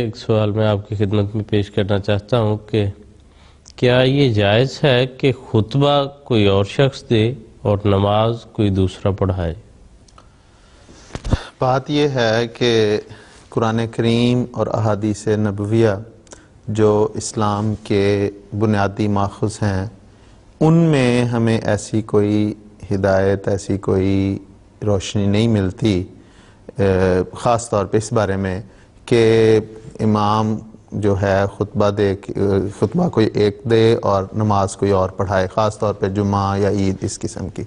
ایک سوال میں آپ کی خدمت میں پیش کرنا چاہتا ہوں کہ کیا یہ جائز ہے کہ خطبہ کوئی اور شخص دے اور نماز کوئی دوسرا پڑھائے؟ بات یہ ہے کہ قرآن کریم اور احادیث نبویہ جو اسلام کے بنیادی ماخذ ہیں ان میں ہمیں ایسی کوئی ہدایت، ایسی کوئی روشنی نہیں ملتی، خاص طور پہ اس بارے میں کہ امام جو ہے خطبہ کوئی ایک دے اور نماز کوئی اور پڑھائے، خاص طور پہ جمعہ یا عید اس قسم کی۔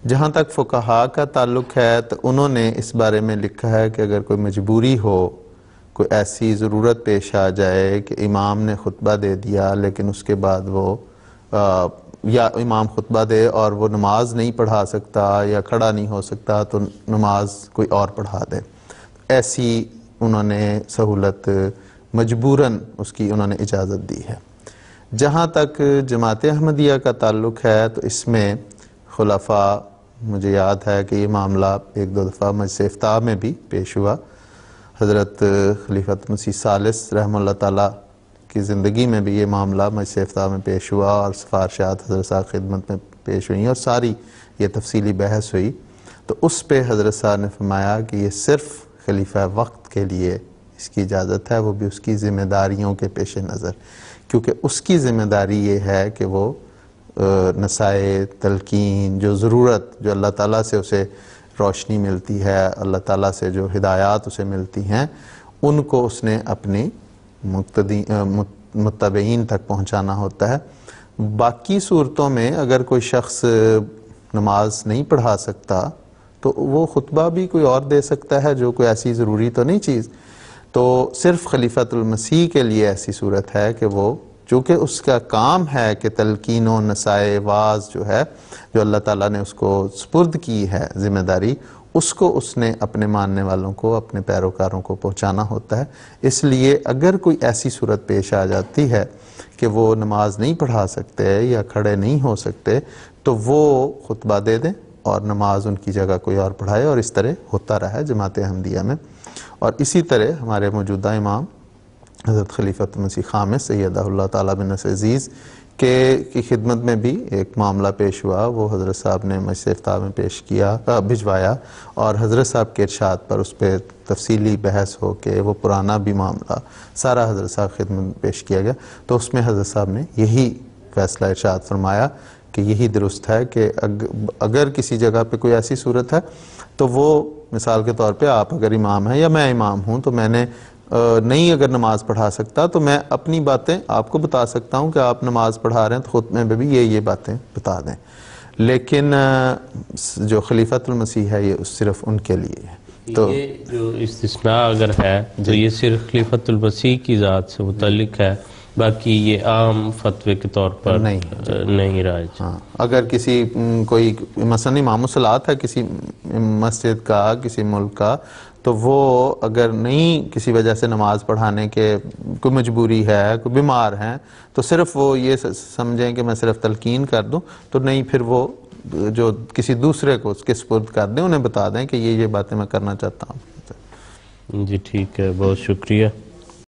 جہاں تک فقہاء کا تعلق ہے تو انہوں نے اس بارے میں لکھا ہے کہ اگر کوئی مجبوری ہو، کوئی ایسی ضرورت پیش آ جائے کہ امام نے خطبہ دے دیا لیکن اس کے بعد وہ یا امام خطبہ دے اور وہ نماز نہیں پڑھا سکتا یا کھڑا نہیں ہو سکتا تو نماز کوئی اور پڑھا دے، ایسی انہوں نے سہولت مجبوراً اس کی انہوں نے اجازت دی ہے۔ جہاں تک جماعت احمدیہ کا تعلق ہے تو اس میں خلفاء، مجھے یاد ہے کہ یہ معاملہ ایک دو دفعہ مجلس افتاء میں بھی پیش ہوا، حضرت خلیفۃ مسیح ثالث رحمہ اللہ تعالیٰ کی زندگی میں بھی یہ معاملہ مجلس افتاء میں پیش ہوا اور سفارشات حضرت صاحب خدمت میں پیش ہوئیں اور ساری یہ تفصیلی بحث ہوئی، تو اس پہ حضرت صاحب نے فرمایا کہ یہ صرف خلیفہ وقت کے لیے اس کی اجازت ہے، وہ بھی اس کی ذمہ داریوں کے پیش نظر، کیونکہ اس کی ذمہ داری یہ ہے کہ وہ نصائح، تلقین، جو ضرورت، جو اللہ تعالیٰ سے اسے روشنی ملتی ہے، اللہ تعالیٰ سے جو ہدایات اسے ملتی ہیں، ان کو اس نے اپنی متبعین تک پہنچانا ہوتا ہے۔ باقی صورتوں میں اگر کوئی شخص نماز نہیں پڑھا سکتا تو وہ خطبہ بھی کوئی اور دے سکتا ہے، جو کوئی ایسی ضروری تو نہیں چیز، تو صرف خلیفۃ المسیح کے لیے ایسی صورت ہے کہ وہ چونکہ اس کا کام ہے کہ تلقین و نصائح واعظ جو ہے، جو اللہ تعالیٰ نے اس کو سپرد کی ہے ذمہ داری، اس کو اس نے اپنے ماننے والوں کو، اپنے پیروکاروں کو پہنچانا ہوتا ہے۔ اس لیے اگر کوئی ایسی صورت پیش آ جاتی ہے کہ وہ نماز نہیں پڑھا سکتے یا کھڑے نہیں ہو سکتے تو وہ خطبہ دے دیں اور نماز ان کی جگہ کوئی اور پڑھائے، اور اس طرح ہوتا رہا ہے جماعت احمدیہ میں۔ اور اسی طرح ہمارے موجودہ امام حضرت خلیفۃ مسیح خامس سیدہ اللہ تعالیٰ بن نصر عزیز کی خدمت میں بھی ایک معاملہ پیش ہوا، وہ حضرت صاحب نے مجلس افتاء میں بھجوایا اور حضرت صاحب کے ارشاد پر اس پہ تفصیلی بحث ہو کے وہ پرانا بھی معاملہ سارا حضرت صاحب خدمت میں پیش کیا گیا، تو اس میں حضرت صاحب نے یہی فیصلہ ارشاد فرمایا کہ یہی درست ہے کہ اگر کسی جگہ پہ کوئی ایسی صورت ہے تو وہ مثال کے طور پہ آپ اگر امام ہیں یا میں امام ہوں تو میں نے نہیں اگر نماز پڑھا سکتا تو میں اپنی باتیں آپ کو بتا سکتا ہوں کہ آپ نماز پڑھا رہے ہیں تو خطبے میں بھی یہ باتیں بتا دیں، لیکن جو خلیفۃ المسیح ہے یہ صرف ان کے لیے ہے۔ تو یہ جو استثناء اگر ہے تو یہ صرف خلیفۃ المسیح کی ذات سے متعلق ہے، باقی یہ عام فتوے کے طور پر نہیں رائج۔ ہاں، اگر کسی کوئی مثلا امام الصلاۃ ہے کسی مسجد کا، کسی ملک کا، تو وہ اگر نہیں کسی وجہ سے نماز پڑھانے کے کوئی مجبوری ہے، کوئی بیمار ہیں، تو صرف وہ یہ سمجھیں کہ میں صرف تلقین کر دوں تو نہیں، پھر وہ جو کسی دوسرے کو اس کے سپرد کر دیں، انہیں بتا دیں کہ یہ باتیں میں کرنا چاہتا ہوں۔ جی ٹھیک ہے، بہت شکریہ۔